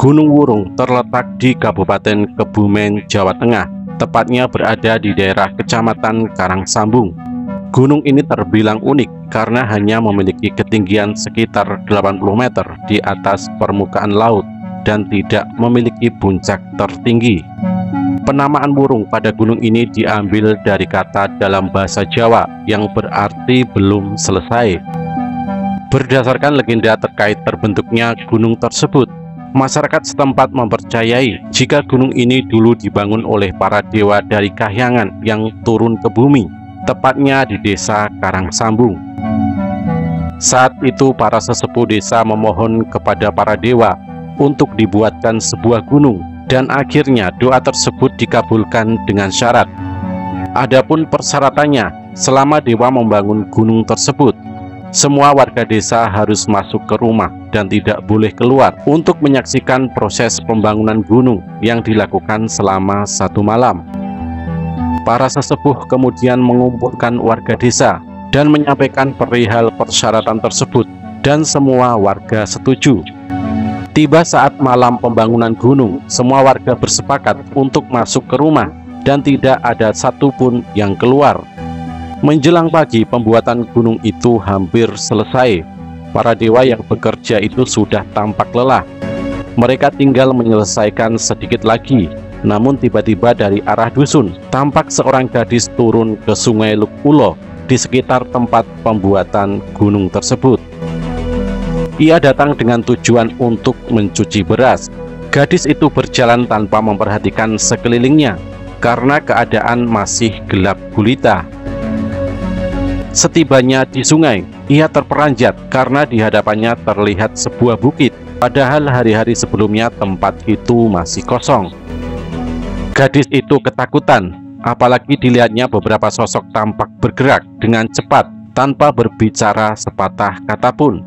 Gunung Wurung terletak di Kabupaten Kebumen, Jawa Tengah, tepatnya berada di daerah Kecamatan Karangsambung. Gunung ini terbilang unik karena hanya memiliki ketinggian sekitar 80 meter di atas permukaan laut dan tidak memiliki puncak tertinggi. Penamaan Wurung pada gunung ini diambil dari kata dalam bahasa Jawa yang berarti belum selesai. Berdasarkan legenda terkait terbentuknya gunung tersebut, masyarakat setempat mempercayai jika gunung ini dulu dibangun oleh para dewa dari Kahyangan yang turun ke bumi, tepatnya di desa Karangsambung. Saat itu para sesepuh desa memohon kepada para dewa untuk dibuatkan sebuah gunung, dan akhirnya doa tersebut dikabulkan dengan syarat. Adapun persyaratannya, selama dewa membangun gunung tersebut, semua warga desa harus masuk ke rumah dan tidak boleh keluar untuk menyaksikan proses pembangunan gunung yang dilakukan selama 1 malam. Para sesepuh kemudian mengumpulkan warga desa dan menyampaikan perihal persyaratan tersebut, dan semua warga setuju. Tiba saat malam pembangunan gunung, semua warga bersepakat untuk masuk ke rumah dan tidak ada satupun yang keluar. Menjelang pagi, pembuatan gunung itu hampir selesai. Para dewa yang bekerja itu sudah tampak lelah. Mereka tinggal menyelesaikan sedikit lagi. Namun tiba-tiba dari arah dusun, tampak seorang gadis turun ke Sungai Lukulo di sekitar tempat pembuatan gunung tersebut. Ia datang dengan tujuan untuk mencuci beras. Gadis itu berjalan tanpa memperhatikan sekelilingnya karena keadaan masih gelap gulita. Setibanya di sungai, ia terperanjat karena di hadapannya terlihat sebuah bukit, padahal hari-hari sebelumnya tempat itu masih kosong. Gadis itu ketakutan, apalagi dilihatnya beberapa sosok tampak bergerak dengan cepat tanpa berbicara sepatah kata pun.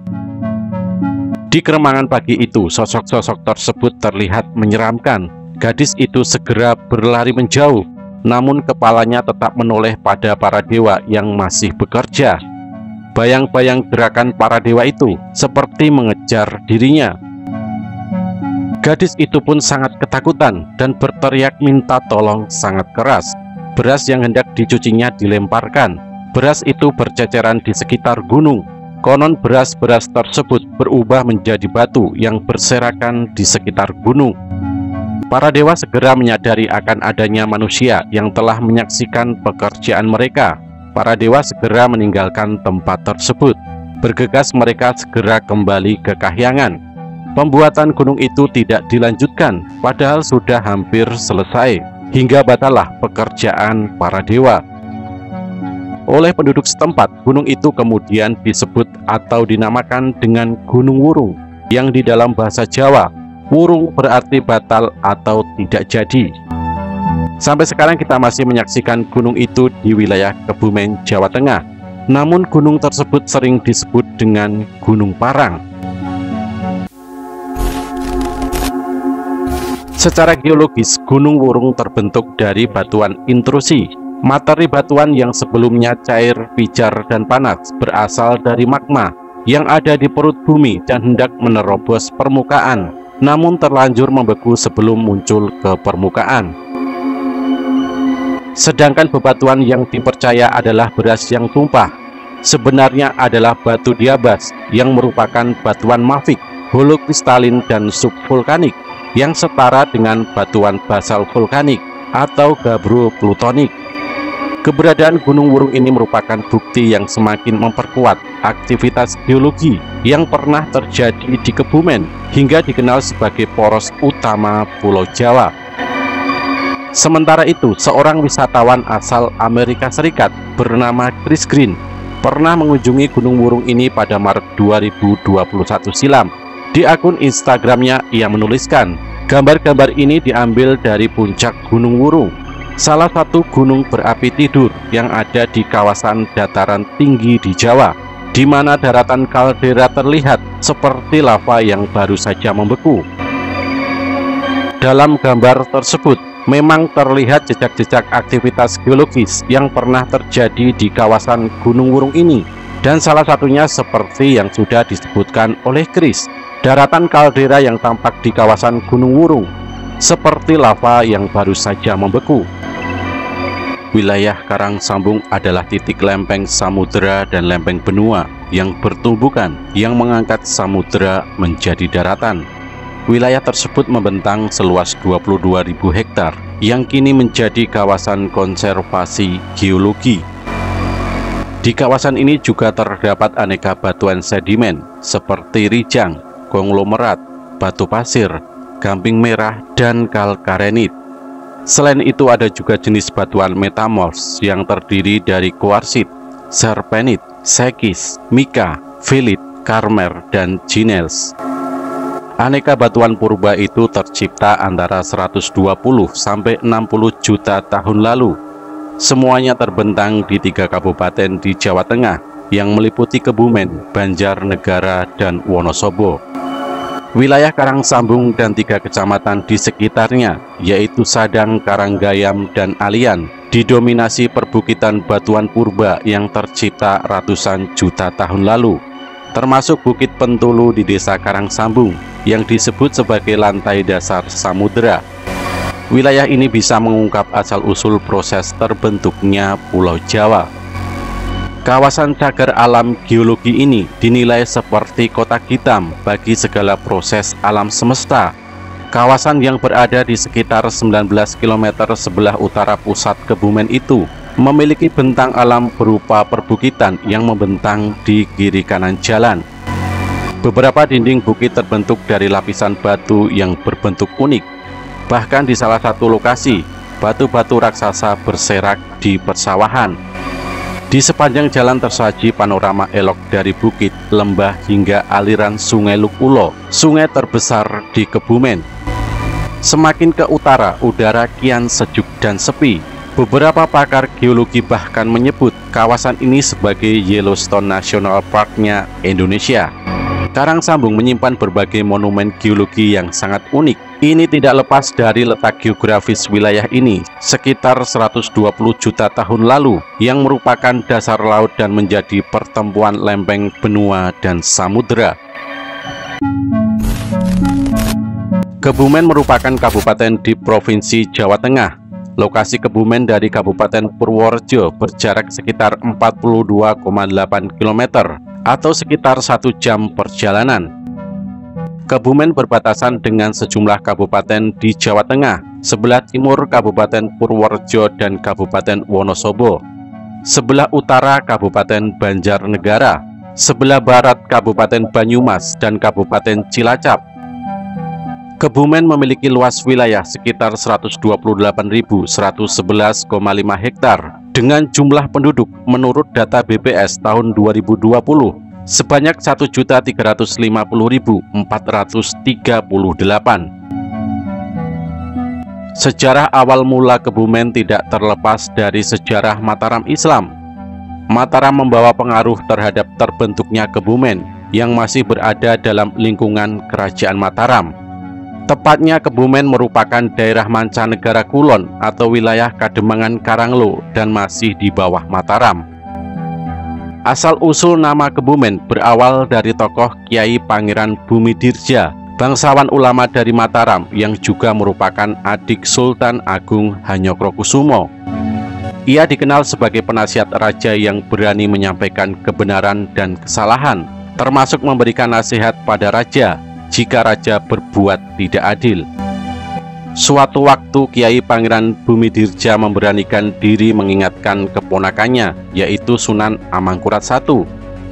Di keremangan pagi itu, sosok-sosok tersebut terlihat menyeramkan. Gadis itu segera berlari menjauh, namun kepalanya tetap menoleh pada para dewa yang masih bekerja. Bayang-bayang gerakan para dewa itu seperti mengejar dirinya. Gadis itu pun sangat ketakutan dan berteriak minta tolong sangat keras. Beras yang hendak dicucinya dilemparkan. Beras itu berceceran di sekitar gunung. Konon beras-beras tersebut berubah menjadi batu yang berserakan di sekitar gunung. Para dewa segera menyadari akan adanya manusia yang telah menyaksikan pekerjaan mereka. Para dewa segera meninggalkan tempat tersebut. Bergegas mereka segera kembali ke Kahyangan. Pembuatan gunung itu tidak dilanjutkan, padahal sudah hampir selesai, hingga batallah pekerjaan para dewa. Oleh penduduk setempat, gunung itu kemudian disebut atau dinamakan dengan Gunung Wurung, yang di dalam bahasa Jawa, Wurung berarti batal atau tidak jadi. Sampai sekarang kita masih menyaksikan gunung itu di wilayah Kebumen, Jawa Tengah. Namun gunung tersebut sering disebut dengan Gunung Parang. Secara geologis, Gunung Wurung terbentuk dari batuan intrusi. Materi batuan yang sebelumnya cair, pijar, dan panas berasal dari magma yang ada di perut bumi dan hendak menerobos permukaan, namun terlanjur membeku sebelum muncul ke permukaan. Sedangkan bebatuan yang dipercaya adalah beras yang tumpah sebenarnya adalah batu diabas yang merupakan batuan mafik, holokristalin, dan subvulkanik yang setara dengan batuan basal vulkanik atau gabbro plutonik. Keberadaan Gunung Wurung ini merupakan bukti yang semakin memperkuat aktivitas geologi yang pernah terjadi di Kebumen hingga dikenal sebagai poros utama Pulau Jawa. Sementara itu, seorang wisatawan asal Amerika Serikat bernama Chris Green pernah mengunjungi Gunung Wurung ini pada Maret 2021 silam. Di akun Instagramnya ia menuliskan, gambar-gambar ini diambil dari puncak Gunung Wurung, salah satu gunung berapi tidur yang ada di kawasan dataran tinggi di Jawa, di mana daratan kaldera terlihat seperti lava yang baru saja membeku. Dalam gambar tersebut, memang terlihat jejak-jejak aktivitas geologis yang pernah terjadi di kawasan Gunung Wurung ini, dan salah satunya seperti yang sudah disebutkan oleh Chris, daratan kaldera yang tampak di kawasan Gunung Wurung seperti lava yang baru saja membeku. Wilayah Karangsambung adalah titik lempeng samudera dan lempeng benua yang bertumbukan yang mengangkat samudera menjadi daratan. Wilayah tersebut membentang seluas 22.000 hektar yang kini menjadi kawasan konservasi geologi. Di kawasan ini juga terdapat aneka batuan sedimen seperti rijang, konglomerat, batu pasir, gamping merah, dan kalkarenit. Selain itu ada juga jenis batuan metamorf yang terdiri dari kuarsit, serpenit, sekis, mika, filit, karmer, dan ginels. Aneka batuan purba itu tercipta antara 120 sampai 60 juta tahun lalu. Semuanya terbentang di 3 kabupaten di Jawa Tengah yang meliputi Kebumen, Banjarnegara, dan Wonosobo. Wilayah Karangsambung dan 3 kecamatan di sekitarnya, yaitu Sadang, Karanggayam, dan Alian, didominasi perbukitan batuan purba yang tercipta ratusan juta tahun lalu, termasuk Bukit Pentulu di desa Karangsambung yang disebut sebagai lantai dasar samudera. Wilayah ini bisa mengungkap asal-usul proses terbentuknya Pulau Jawa. Kawasan cagar alam geologi ini dinilai seperti kotak hitam bagi segala proses alam semesta. Kawasan yang berada di sekitar 19 km sebelah utara pusat Kebumen itu memiliki bentang alam berupa perbukitan yang membentang di kiri kanan jalan. Beberapa dinding bukit terbentuk dari lapisan batu yang berbentuk unik. Bahkan di salah satu lokasi, batu-batu raksasa berserak di persawahan. Di sepanjang jalan tersaji panorama elok dari bukit, lembah, hingga aliran Sungai Luk Ulo, sungai terbesar di Kebumen. Semakin ke utara, udara kian sejuk dan sepi. Beberapa pakar geologi bahkan menyebut kawasan ini sebagai Yellowstone National Park-nya Indonesia. Karangsambung menyimpan berbagai monumen geologi yang sangat unik. Ini tidak lepas dari letak geografis wilayah ini, sekitar 120 juta tahun lalu, yang merupakan dasar laut dan menjadi pertemuan lempeng benua dan samudera. Kebumen merupakan kabupaten di Provinsi Jawa Tengah. Lokasi Kebumen dari Kabupaten Purworejo berjarak sekitar 42,8 km atau sekitar 1 jam perjalanan. Kebumen berbatasan dengan sejumlah kabupaten di Jawa Tengah, sebelah timur Kabupaten Purworejo dan Kabupaten Wonosobo, sebelah utara Kabupaten Banjarnegara, sebelah barat Kabupaten Banyumas dan Kabupaten Cilacap. Kebumen memiliki luas wilayah sekitar 128.111,5 hektar dengan jumlah penduduk menurut data BPS tahun 2020 sebanyak 1.350.438. Sejarah awal mula Kebumen tidak terlepas dari sejarah Mataram Islam. Mataram membawa pengaruh terhadap terbentuknya Kebumen yang masih berada dalam lingkungan Kerajaan Mataram. Tepatnya Kebumen merupakan daerah mancanegara kulon atau wilayah Kademangan Karanglo dan masih di bawah Mataram. Asal-usul nama Kebumen berawal dari tokoh Kiai Pangeran Bumidirja, bangsawan ulama dari Mataram yang juga merupakan adik Sultan Agung Hanyokrokusumo. Ia dikenal sebagai penasihat raja yang berani menyampaikan kebenaran dan kesalahan, termasuk memberikan nasihat pada raja jika raja berbuat tidak adil. Suatu waktu Kiai Pangeran Bumidirja memberanikan diri mengingatkan keponakannya, yaitu Sunan Amangkurat I.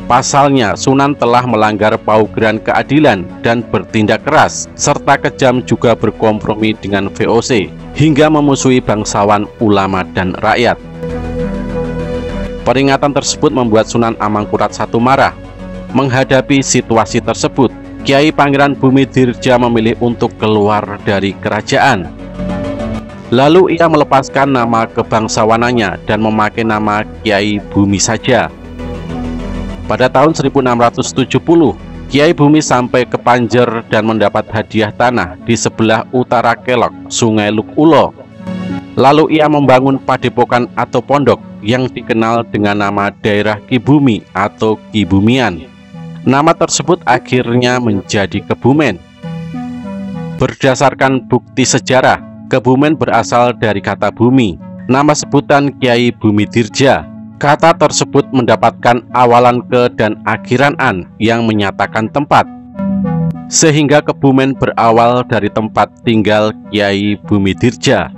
Pasalnya, Sunan telah melanggar paugeran keadilan dan bertindak keras, serta kejam juga berkompromi dengan VOC, hingga memusuhi bangsawan, ulama, dan rakyat. Peringatan tersebut membuat Sunan Amangkurat I marah. Menghadapi situasi tersebut, Kiai Pangeran Bumidirja memilih untuk keluar dari kerajaan. Lalu ia melepaskan nama kebangsawanannya dan memakai nama Kiai Bumi saja. Pada tahun 1670, Kiai Bumi sampai ke Panjer dan mendapat hadiah tanah di sebelah utara Kelok, Sungai Luk Ulo. Lalu ia membangun padepokan atau pondok yang dikenal dengan nama daerah Kibumi atau Kibumian. Nama tersebut akhirnya menjadi Kebumen. Berdasarkan bukti sejarah, Kebumen berasal dari kata bumi, nama sebutan Kiai Bumidirja. Kata tersebut mendapatkan awalan ke dan akhiran an yang menyatakan tempat, sehingga Kebumen berawal dari tempat tinggal Kiai Bumidirja.